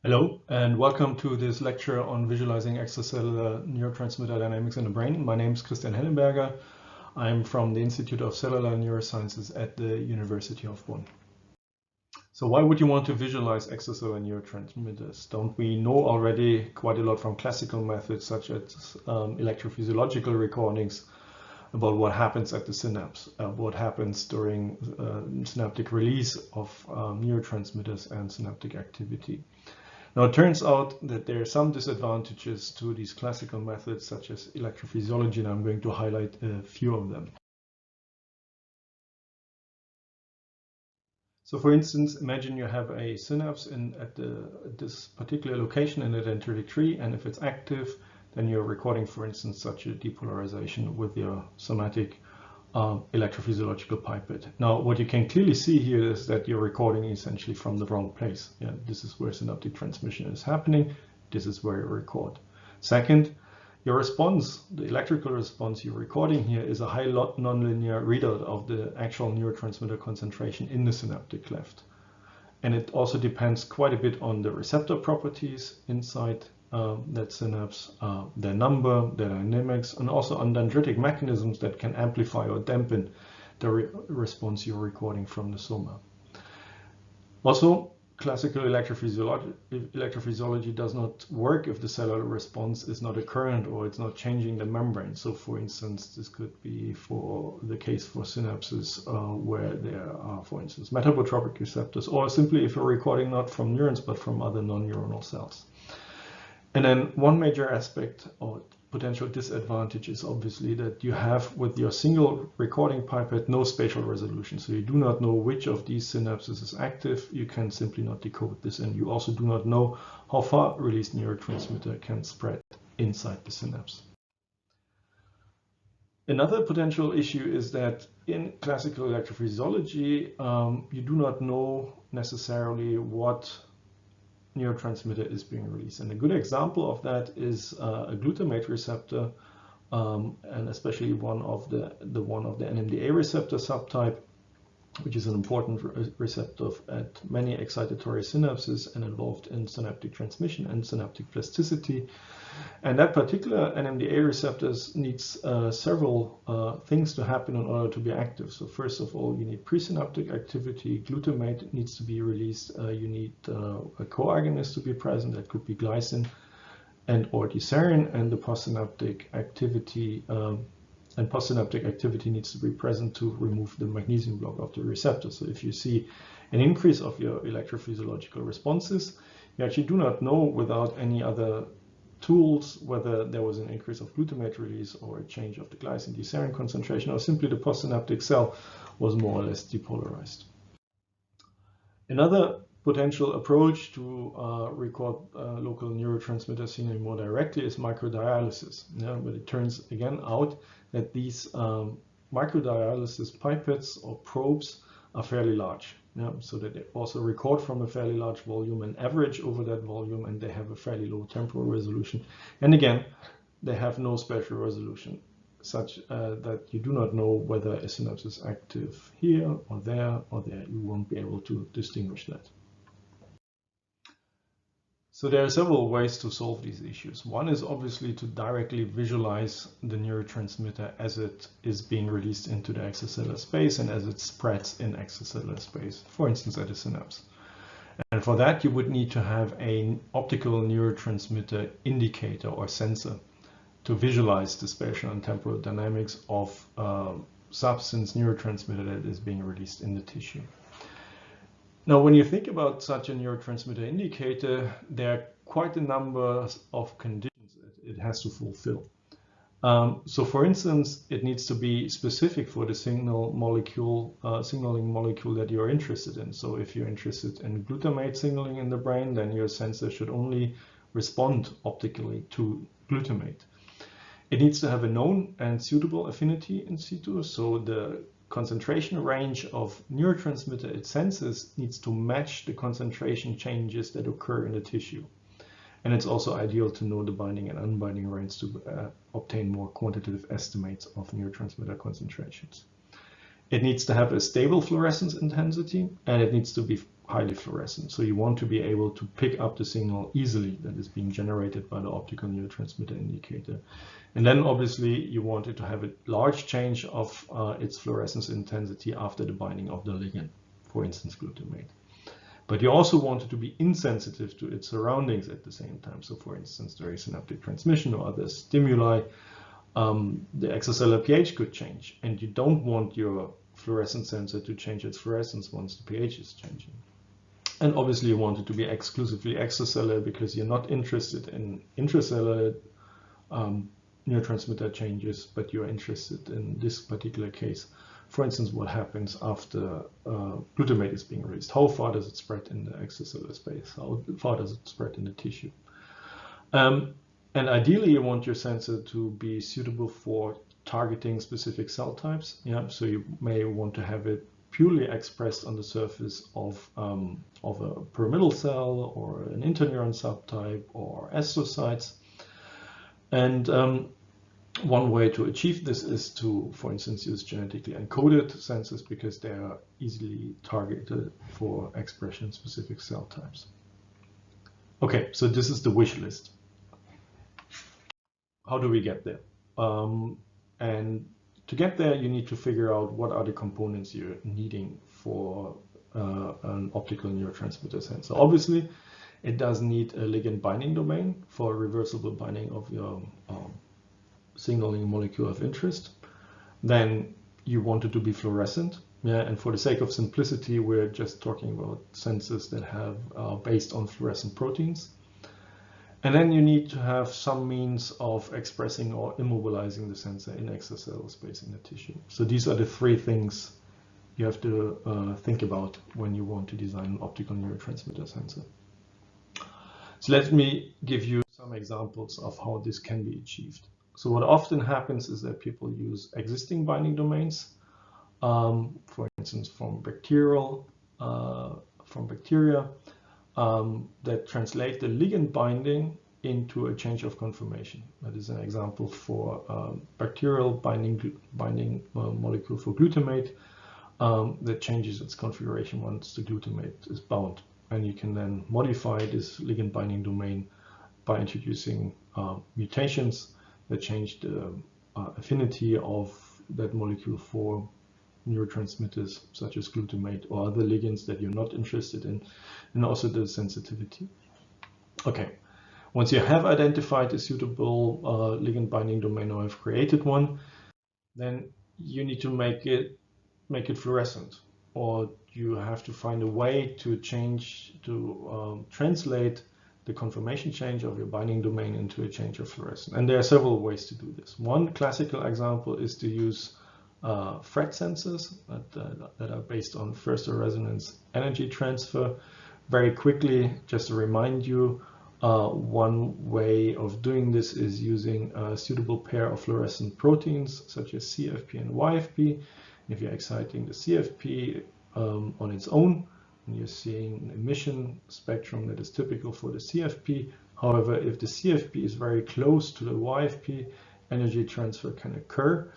Hello, and welcome to this lecture on visualizing extracellular neurotransmitter dynamics in the brain. My name is Henneberger. I'm from the Institute of Cellular Neurosciences at the University of Bonn. So why would you want to visualize extracellular neurotransmitters? Don't we know already quite a lot from classical methods such as electrophysiological recordings about what happens at the synapse, what happens during synaptic release of neurotransmitters and synaptic activity. Now, it turns out that there are some disadvantages to these classical methods, such as electrophysiology, and I'm going to highlight a few of them. So, for instance, imagine you have a synapse at this particular location in the dendritic tree, and if it's active, then you're recording, for instance, such a depolarization with your somatic electrophysiological pipette. Now, what you can clearly see here is that you're recording essentially from the wrong place. Yeah, this is where synaptic transmission is happening. This is where you record. Second, your response, the electrical response you're recording here, is a high nonlinear readout of the actual neurotransmitter concentration in the synaptic cleft. And it also depends quite a bit on the receptor properties inside that synapse, their number, their dynamics, and also on dendritic mechanisms that can amplify or dampen the response you're recording from the soma. Also, classical electrophysiology does not work if the cellular response is not occurrent or it's not changing the membrane. So, for instance, this could be for the case for synapses where there are, for instance, metabotropic receptors, or simply if you're recording not from neurons but from other non-neuronal cells. And then one major aspect or potential disadvantage is obviously that you have with your single recording pipette no spatial resolution. So you do not know which of these synapses is active. You can simply not decode this, and you also do not know how far released neurotransmitter can spread inside the synapse. Another potential issue is that in classical electrophysiology, you do not know necessarily what neurotransmitter is being released. And a good example of that is a glutamate receptor, and especially one of the NMDA receptor subtype, which is an important receptor at many excitatory synapses and involved in synaptic transmission and synaptic plasticity. And that particular NMDA receptor needs several things to happen in order to be active. So first of all, you need presynaptic activity. Glutamate needs to be released. You need a coagonist to be present. That could be glycine and or deserine, and the postsynaptic activity needs to be present to remove the magnesium block of the receptor. So if you see an increase of your electrophysiological responses, you actually do not know without any other tools whether there was an increase of glutamate release or a change of the glycine deserine concentration, or simply the postsynaptic cell was more or less depolarized. Another potential approach to record local neurotransmitter signaling more directly is microdialysis. Yeah, but it turns again out that these microdialysis pipettes or probes are fairly large, so that they also record from a fairly large volume and average over that volume, and they have a fairly low temporal resolution. And again, they have no spatial resolution, such that you do not know whether a synapse is active here or there or there. You won't be able to distinguish that. So there are several ways to solve these issues. One is obviously to directly visualize the neurotransmitter as it is being released into the extracellular space and as it spreads in extracellular space, for instance, at a synapse. And for that, you would need to have an optical neurotransmitter indicator or sensor to visualize the spatial and temporal dynamics of substance neurotransmitter that is being released in the tissue. Now, when you think about such a neurotransmitter indicator, there are quite a number of conditions it has to fulfill. So for instance, it needs to be specific for the signaling molecule that you're interested in. So if you're interested in glutamate signaling in the brain, then your sensor should only respond optically to glutamate. It needs to have a known and suitable affinity in situ. So the concentration range of neurotransmitter it senses needs to match the concentration changes that occur in the tissue. And it's also ideal to know the binding and unbinding rates to obtain more quantitative estimates of neurotransmitter concentrations. It needs to have a stable fluorescence intensity, and it needs to be highly fluorescent. So you want to be able to pick up the signal easily that is being generated by the optical neurotransmitter indicator. And then obviously you want it to have a large change of its fluorescence intensity after the binding of the ligand, for instance, glutamate. But you also want it to be insensitive to its surroundings at the same time. So for instance, during synaptic transmission or other stimuli, the extracellular pH could change, and you don't want your fluorescence sensor to change its fluorescence once the pH is changing. And obviously you want it to be exclusively extracellular because you're not interested in intracellular neurotransmitter changes, but you're interested in this particular case. For instance, what happens after glutamate is being released? How far does it spread in the extracellular space? How far does it spread in the tissue? And ideally, you want your sensor to be suitable for targeting specific cell types. Yeah, so you may want to have it purely expressed on the surface of a pyramidal cell or an interneuron subtype or astrocytes. And one way to achieve this is to, for instance, use genetically encoded sensors because they are easily targeted for expression specific cell types. Okay, so this is the wish list. How do we get there? And to get there, you need to figure out what are the components you're needing for an optical neurotransmitter sensor. Obviously, it does need a ligand binding domain for reversible binding of your signaling molecule of interest. Then you want it to be fluorescent. Yeah, and for the sake of simplicity, we're just talking about sensors that have based on fluorescent proteins. And then you need to have some means of expressing or immobilizing the sensor in extracellular space in the tissue. So these are the three things you have to think about when you want to design an optical neurotransmitter sensor. So let me give you some examples of how this can be achieved. So what often happens is that people use existing binding domains, for instance, from bacteria, that translate the ligand binding into a change of conformation. That is an example for bacterial binding molecule for glutamate that changes its configuration once the glutamate is bound. And you can then modify this ligand binding domain by introducing mutations that change the affinity of that molecule for neurotransmitters such as glutamate or other ligands that you're not interested in, and also the sensitivity. Okay, once you have identified a suitable ligand binding domain or have created one, then you need to make it fluorescent, or you have to find a way to translate the conformation change of your binding domain into a change of fluorescence. And there are several ways to do this. One classical example is to use FRET sensors that are based on first order resonance energy transfer. Very quickly, just to remind you, one way of doing this is using a suitable pair of fluorescent proteins such as CFP and YFP. If you're exciting the CFP on its own, and you're seeing an emission spectrum that is typical for the CFP. However, if the CFP is very close to the YFP, energy transfer can occur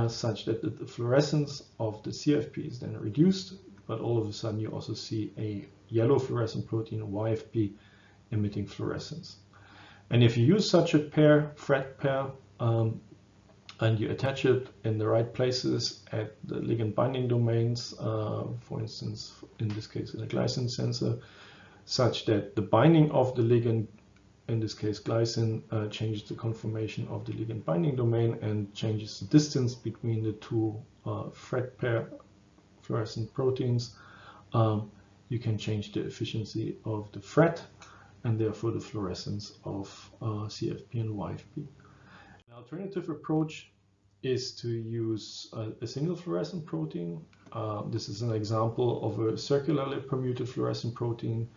such that the fluorescence of the CFP is then reduced, but all of a sudden you also see a yellow fluorescent protein, YFP, emitting fluorescence. And if you use such a pair, FRET pair, and you attach it in the right places at the ligand binding domains, for instance, in this case, in a glycine sensor, such that the binding of the ligand, in this case glycine, changes the conformation of the ligand binding domain and changes the distance between the two FRET pair fluorescent proteins, you can change the efficiency of the FRET and therefore the fluorescence of CFP and YFP. An alternative approach is to use a single fluorescent protein. This is an example of a circularly permuted fluorescent protein,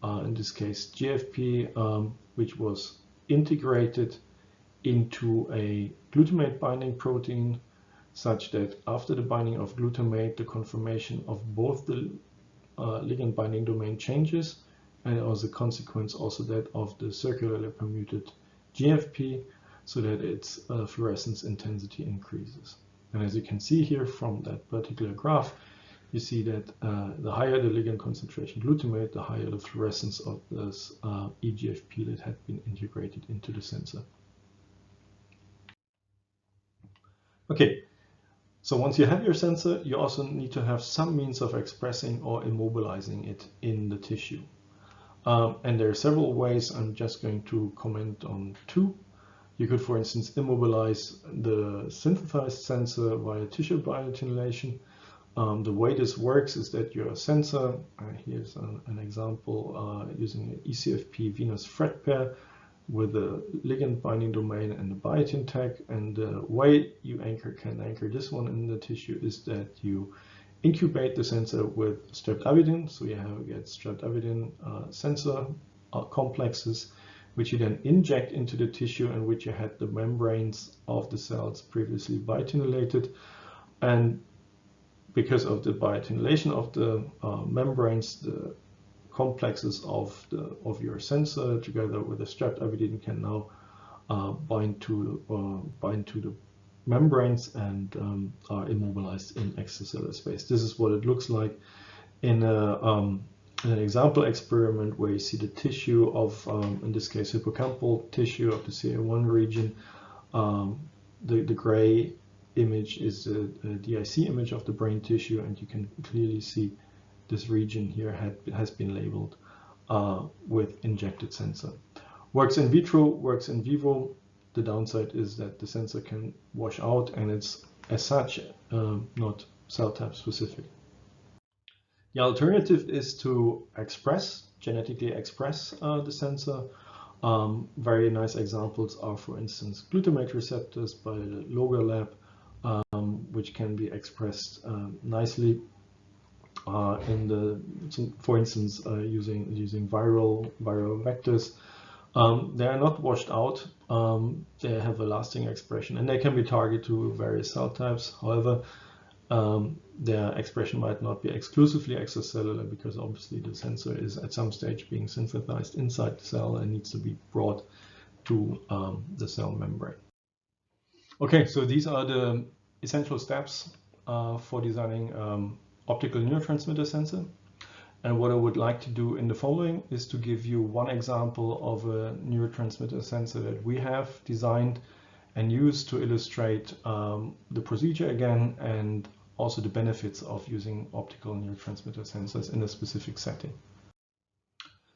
in this case GFP, which was integrated into a glutamate binding protein such that after the binding of glutamate, the conformation of both the ligand binding domain changes, and as a consequence also that of the circularly permuted GFP, so that its fluorescence intensity increases. And as you can see here from that particular graph, you see that the higher the ligand concentration glutamate, the higher the fluorescence of this EGFP that had been integrated into the sensor. Okay, so once you have your sensor, you also need to have some means of expressing or immobilizing it in the tissue. And there are several ways. I'm just going to comment on two. You could, for instance, immobilize the synthesized sensor via tissue biotinylation. The way this works is that your sensor, here's an example using an ECFP venous thread pair with a ligand binding domain and a biotin tag. And the way you can anchor this one in the tissue is that you incubate the sensor with streptavidin. So you get streptavidin sensor complexes, which you then inject into the tissue in which you had the membranes of the cells previously biotinylated. And because of the biotinylation of the membranes, the complexes of your sensor together with the streptavidin can now bind to the membranes and are immobilized in extracellular space. This is what it looks like in an example experiment where you see the tissue of, in this case, hippocampal tissue of the CA1 region. The gray image is the DIC image of the brain tissue, and you can clearly see this region here has been labeled with injected sensor. Works in vitro, works in vivo. The downside is that the sensor can wash out, and it's as such not cell type specific. The alternative is to genetically express the sensor. Very nice examples are, for instance, glutamate receptors by the Loger lab, which can be expressed nicely for instance, using viral vectors. They are not washed out. They have a lasting expression, and they can be targeted to various cell types. However, their expression might not be exclusively extracellular, because obviously the sensor is at some stage being synthesized inside the cell and needs to be brought to the cell membrane. Okay, so these are the essential steps for designing optical neurotransmitter sensor. And what I would like to do in the following is to give you one example of a neurotransmitter sensor that we have designed and used to illustrate the procedure again, and also the benefits of using optical neurotransmitter sensors in a specific setting.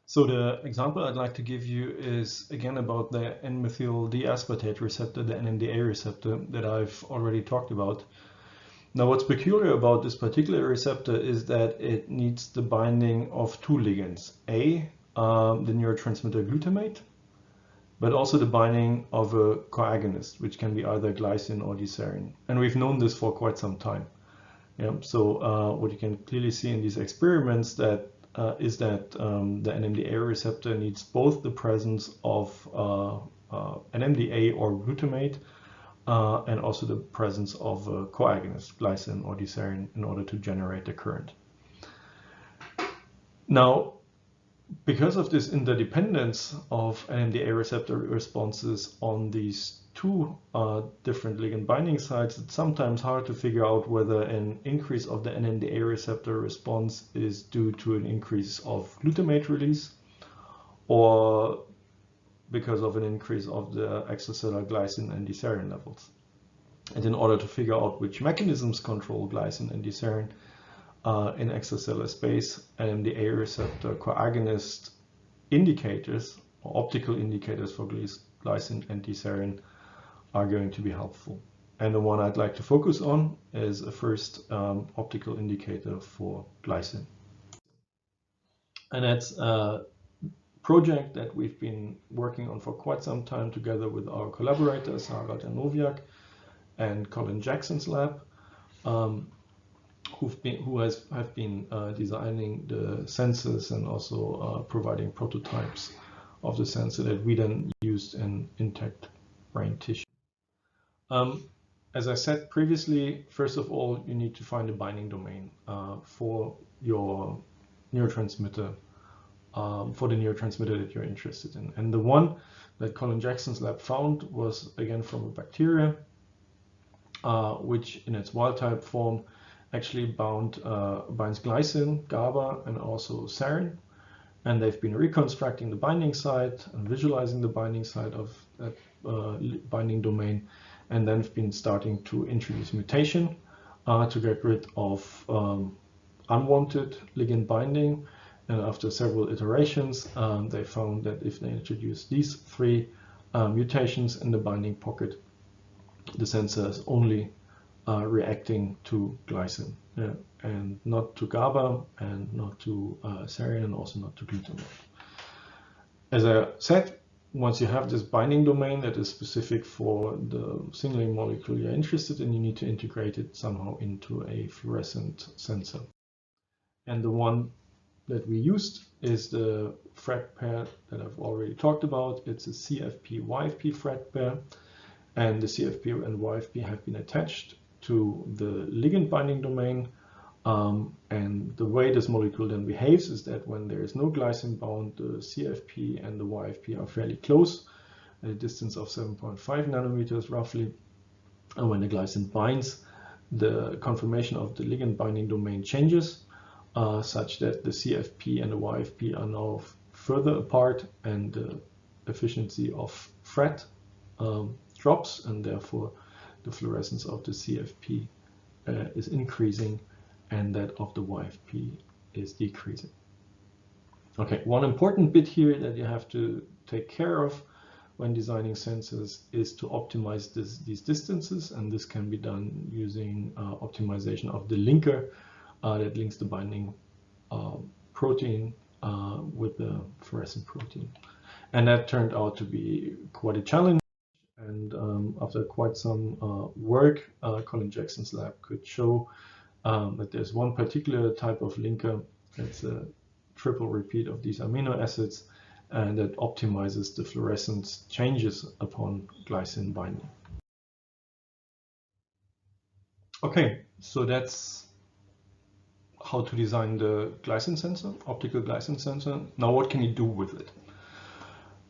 So the example I'd like to give you is again about the N-methyl D-aspartate receptor, the NMDA receptor that I've already talked about. Now, what's peculiar about this particular receptor is that it needs the binding of two ligands, the neurotransmitter glutamate, but also the binding of a coagonist, which can be either glycine or deserine. And we've known this for quite some time. Yeah, so what you can clearly see in these experiments is that the NMDA receptor needs both the presence of NMDA or glutamate and also the presence of a coagonist, glycine or deserine, in order to generate the current. Now, because of this interdependence of NMDA receptor responses on these two different ligand binding sites, it's sometimes hard to figure out whether an increase of the NMDA receptor response is due to an increase of glutamate release or because of an increase of the extracellular glycine and deserine levels. And in order to figure out which mechanisms control glycine and deserine in extracellular space, NMDA receptor coagonist indicators or optical indicators for glycine and deserine are going to be helpful. And the one I'd like to focus on is a first optical indicator for glycine. And that's a project that we've been working on for quite some time together with our collaborators, Harald Janowiak and Colin Jackson's lab, who have been designing the sensors and also providing prototypes of the sensor that we then used in intact brain tissue. As I said previously, first of all, you need to find a binding domain for your neurotransmitter, for the neurotransmitter that you're interested in. And the one that Colin Jackson's lab found was again from a bacteria, which in its wild type form actually binds glycine, GABA, and also serine. And they've been reconstructing the binding site and visualizing the binding site of that binding domain, and then have been starting to introduce mutation to get rid of unwanted ligand binding. And after several iterations, they found that if they introduce these three mutations in the binding pocket, the sensor is only reacting to glycine, and not to GABA, and not to serine, and also not to glutamate. As I said, once you have this binding domain that is specific for the signaling molecule you're interested in, you need to integrate it somehow into a fluorescent sensor. And the one that we used is the FRET pair that I've already talked about. It's a CFP-YFP FRET pair, and the CFP and YFP have been attached to the ligand binding domain. And the way this molecule then behaves is that when there is no glycine bound, the CFP and the YFP are fairly close, at a distance of 7.5 nanometers roughly. And when the glycine binds, the conformation of the ligand binding domain changes, such that the CFP and the YFP are now further apart, and the efficiency of FRET drops, and therefore the fluorescence of the CFP is increasing, and that of the YFP is decreasing. Okay, one important bit here that you have to take care of when designing sensors is to optimize these distances, and this can be done using optimization of the linker that links the binding protein with the fluorescent protein. And that turned out to be quite a challenge. And after quite some work, Colin Jackson's lab could show that there's one particular type of linker that's a triple repeat of these amino acids, and that optimizes the fluorescence changes upon glycine binding. Okay, so that's how to design the glycine sensor, optical glycine sensor. Now what can you do with it?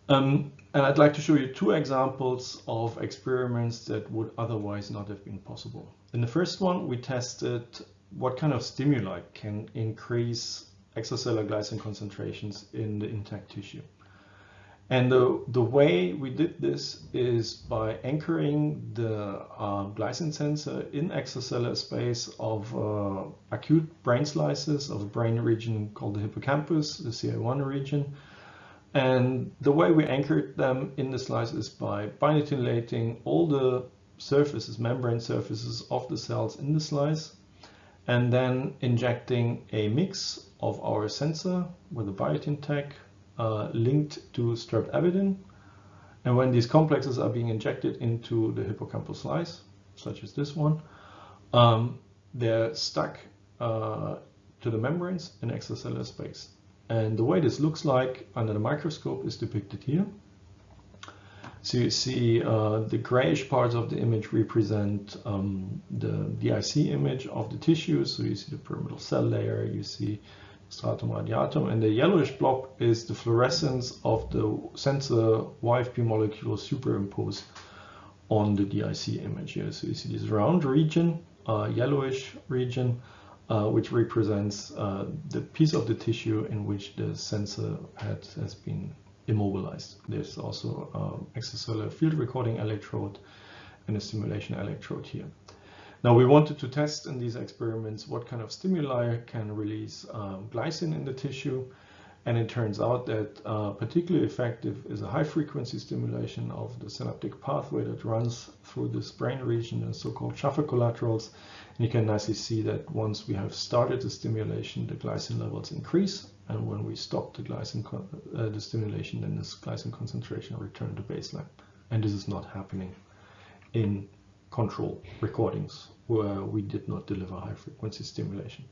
And I'd like to show you two examples of experiments that would otherwise not have been possible. In the first one, we tested what kind of stimuli can increase extracellular glycine concentrations in the intact tissue. And the way we did this is by anchoring the glycine sensor in extracellular space of acute brain slices of a brain region called the hippocampus, the CA1 region. And the way we anchored them in the slice is by biotinylating all the surfaces, membrane surfaces of the cells in the slice, and then injecting a mix of our sensor with a biotin tag linked to streptavidin. And when these complexes are being injected into the hippocampal slice, such as this one, they're stuck to the membranes in extracellular space. And the way this looks like under the microscope is depicted here. So you see the grayish parts of the image represent the DIC image of the tissue. So you see the pyramidal cell layer, you see stratum radiatum, and the yellowish blob is the fluorescence of the sensor YFP molecule superimposed on the DIC image here. So you see this round region, yellowish region, which represents the piece of the tissue in which the sensor head has been immobilized. There's also extracellular field recording electrode and a stimulation electrode here. Now we wanted to test in these experiments what kind of stimuli can release glycine in the tissue, and it turns out that particularly effective is a high frequency stimulation of the synaptic pathway that runs through this brain region, the so-called Schaffer collaterals. And you can nicely see that once we have started the stimulation, the glycine levels increase, and when we stop the glycine the stimulation, then this glycine concentration return to baseline. And this is not happening in control recordings where we did not deliver high frequency stimulation.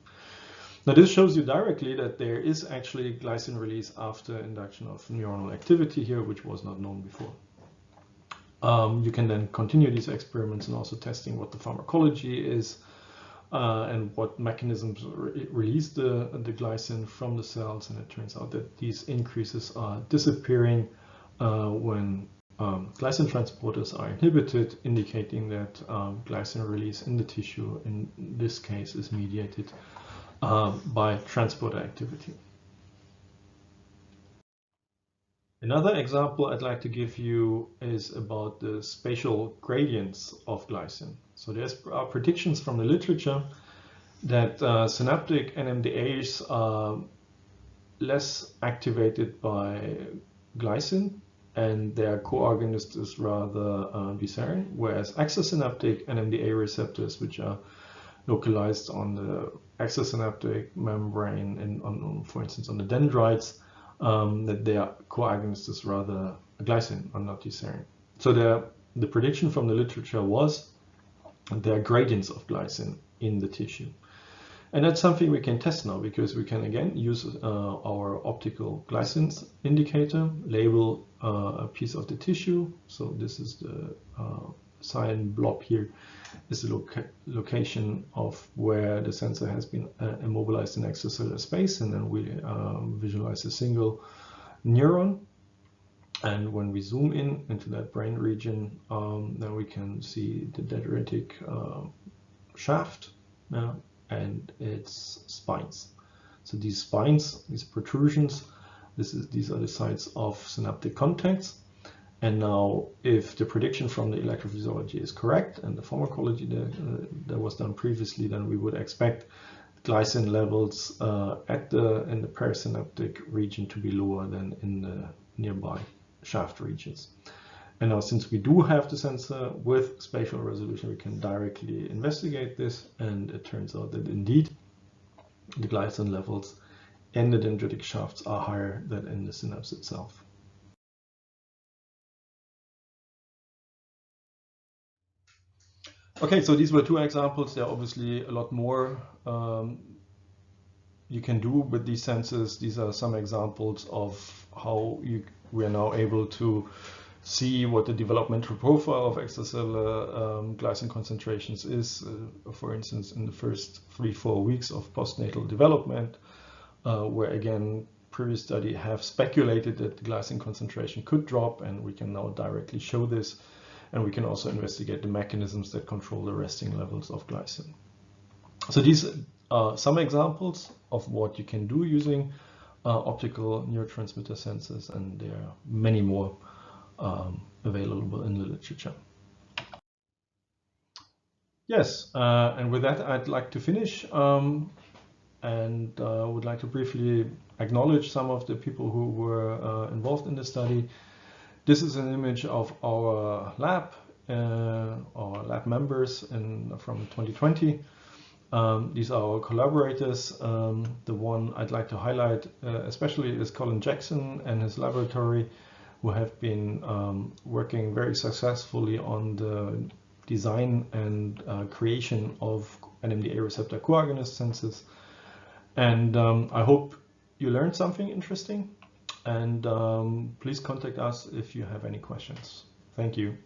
Now this shows you directly that there is actually glycine release after induction of neuronal activity here, which was not known before. You can then continue these experiments and also testing what the pharmacology is and what mechanisms release the glycine from the cells. And it turns out that these increases are disappearing when glycine transporters are inhibited, indicating that glycine release in the tissue, in this case, is mediated by transporter activity. Another example I'd like to give you is about the spatial gradients of glycine. So there's predictions from the literature that synaptic NMDAs are less activated by glycine, and their co-agonist is rather glycerin, whereas extrasynaptic NMDA receptors, which are localized on the extrasynaptic membrane and for instance on the dendrites, that their co-agonist is rather glycine and not glycerin. So the prediction from the literature was there are gradients of glycine in the tissue. And that's something we can test now, because we can again use our optical glycine indicator, label a piece of the tissue. So this is the cyan blob here, is the location of where the sensor has been immobilized in extracellular space, and then we visualize a single neuron. And when we zoom in into that brain region, then we can see the dendritic shaft and its spines. So these spines, these protrusions, these are the sites of synaptic contacts. And now, if the prediction from the electrophysiology is correct and the pharmacology that was done previously, then we would expect glycine levels in the perisynaptic region to be lower than in the nearby shaft regions. And now, since we do have the sensor with spatial resolution, we can directly investigate this, and it turns out that indeed the glycine levels in the dendritic shafts are higher than in the synapse itself. Okay, so these were two examples. There are obviously a lot more you can do with these sensors. These are some examples of how we are now able to see what the developmental profile of extracellular glycine concentrations is, for instance, in the first 3-4 weeks of postnatal development, where again, previous studies have speculated that the glycine concentration could drop, and we can now directly show this. And we can also investigate the mechanisms that control the resting levels of glycine. So these are some examples of what you can do using optical neurotransmitter sensors, and there are many more available in the literature. Yes, and with that, I'd like to finish and would like to briefly acknowledge some of the people who were involved in the study. This is an image of our lab members from 2020. These are our collaborators. The one I'd like to highlight especially is Colin Jackson and his laboratory, who have been working very successfully on the design and creation of NMDA receptor co-agonist sensors. And I hope you learned something interesting. And please contact us if you have any questions. Thank you.